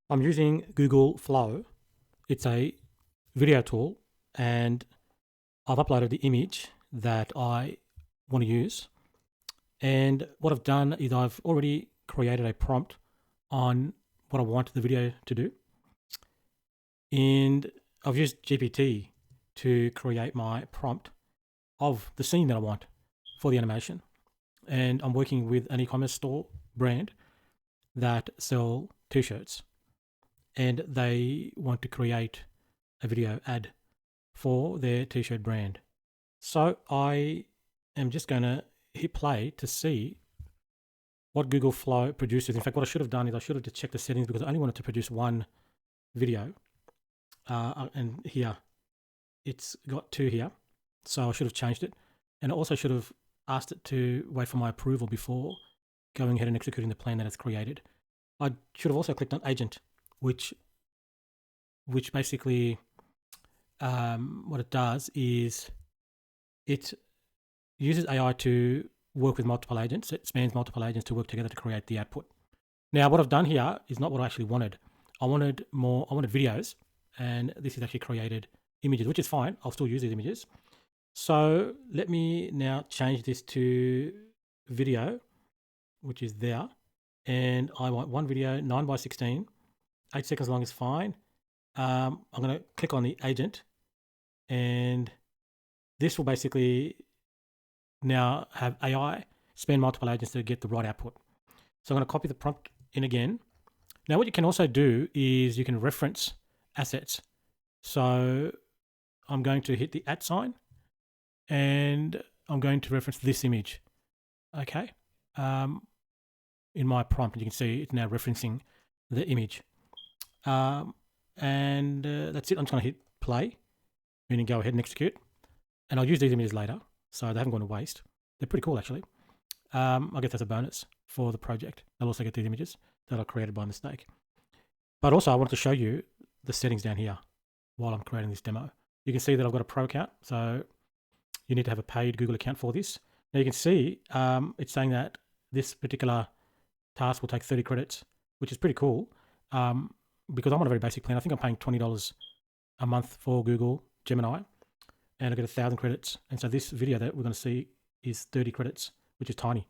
I'm using Google Flow. It's a video tool, and I've uploaded the image that I want to use. And what I've done is I've already created a prompt on what I want the video to do. And I've used GPT to create my prompt of the scene that I want for the animation. And I'm working with an e-commerce store brand that sell t-shirts, and they want to create a video ad for their t-shirt brand. So I am just going to hit play to see what Google Flow produces. In fact, what I should have done is I should have just checked the settings, because I only wanted to produce one video. And here, it's got two here. So I should have changed it. And I also should have asked it to wait for my approval before going ahead and executing the plan that it's created. I should have also clicked on agent, which basically what it does is it uses AI to work with multiple agents. It spans multiple agents to work together to create the output. Now, what I've done here is not what I actually wanted. I wanted videos, and this is actually created images, which is fine. I'll still use these images. So let me now change this to video, which is there. And I want one video, 9:16, 8 seconds long is fine. I'm going to click on the agent, and this will basically now have AI span multiple agents to get the right output. So I'm going to copy the prompt in again. Now, what you can also do is you can reference assets. So I'm going to hit the @ sign, and I'm going to reference this image. Okay. In my prompt, and you can see it's now referencing the image. And that's it. I'm just going to hit play, meaning go ahead and execute. And I'll use these images later, so they haven't gone to waste. They're pretty cool, actually. I guess that's a bonus for the project. I'll also get these images that I created by mistake. But also, I wanted to show you the settings down here while I'm creating this demo. You can see that I've got a pro account, so you need to have a paid Google account for this. Now you can see it's saying that this particular task will take 30 credits, which is pretty cool, because I'm on a very basic plan. I think I'm paying $20 a month for Google Gemini, and I get 1,000 credits. And so this video that we're going to see is 30 credits, which is tiny.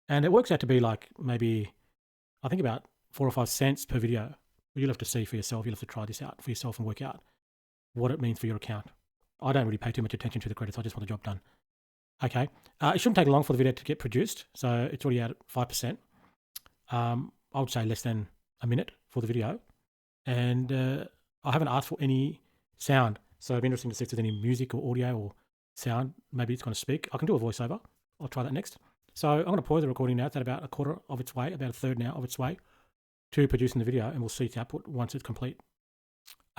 And it works out to be like maybe, I think about 4 or 5 cents per video. You'll have to see for yourself. You'll have to try this out for yourself and work out what it means for your account. I don't really pay too much attention to the credits. I just want the job done. Okay. It shouldn't take long for the video to get produced. So it's already at 5%. I would say less than a minute for the video. And I haven't asked for any sound. So it'd be interesting to see if there's any music or audio or sound. Maybe it's going to speak. I can do a voiceover. I'll try that next. So I'm going to pause the recording now. It's at about a quarter of its way, about a third now of its way to producing the video, and we'll see its output once it's complete.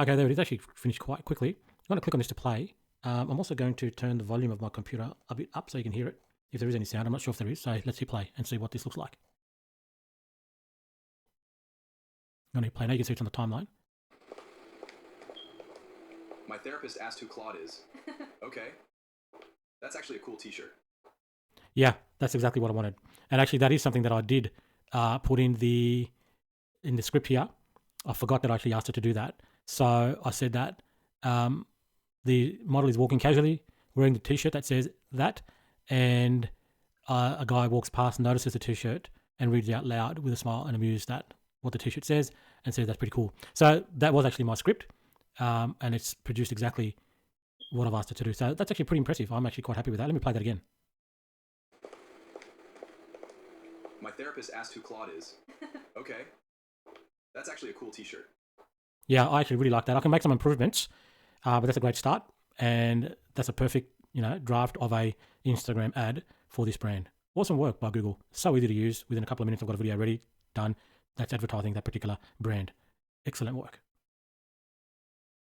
Okay, there it is. Actually finished quite quickly. I'm going to click on this to play. I'm also going to turn the volume of my computer a bit up so you can hear it if there is any sound. I'm not sure if there is. So let's hit play and see what this looks like. I'm going to hit play now. You can see it's on the timeline. My therapist asked who Claude is. Okay. That's actually a cool t-shirt. Yeah, that's exactly what I wanted. And actually, that is something that I did put in the script here. I forgot that I actually asked her to do that. So I said that the model is walking casually, wearing the t-shirt that says that, and a guy walks past, notices the t-shirt, and reads out loud with a smile and amused at what the t-shirt says, and says that's pretty cool. So that was actually my script, and it's produced exactly what I've asked it to do. So that's actually pretty impressive. I'm actually quite happy with that. Let me play that again. My therapist asked who Claude is. Okay. That's actually a cool t-shirt. Yeah, I actually really like that. I can make some improvements, but that's a great start, and that's a perfect, draft of a Instagram ad for this brand. Awesome work by Google. So easy to use. Within a couple of minutes, I've got a video ready, done. That's advertising that particular brand. Excellent work.